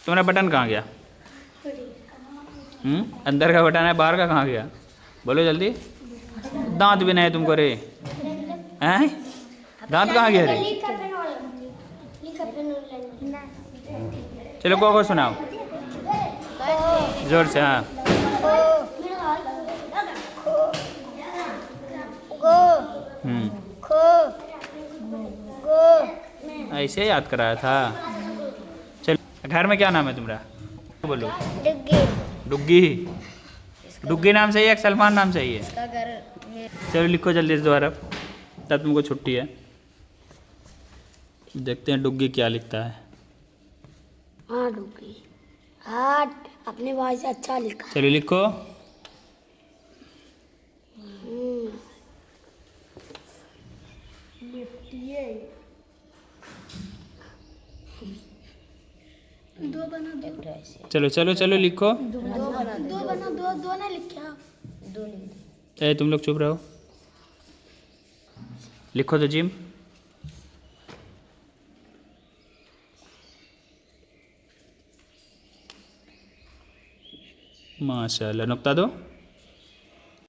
तुम्हारा बटन कहाँ गया? अंदर का बटन है, बाहर का कहाँ गया? बोलो जल्दी। दांत भी नहीं है तुमको रे, हैं? दांत कहाँ गया रे? चलो को सुनाओ जोर से। हाँ ऐसे याद कराया था। चलो घर में क्या नाम है तुम्हारा? बोलो। डुग्गी। डुग्गी नाम सही है, सलमान नाम सही है? चलो लिखो जल्दी से दोबारा, तब तुमको छुट्टी है। देखते हैं डुग्गी क्या लिखता है। हाँ डुग्गी, हाँ अपने भाई से अच्छा लिखा। चलो लिखो। दो बना दो, चलो चलो चलो लिखो। दो बना दो ना लिखा, दो लिख दे। तुम लोग चुप रहो, लिखो तो जिम। माशाल्लाह, नुक्ता दो।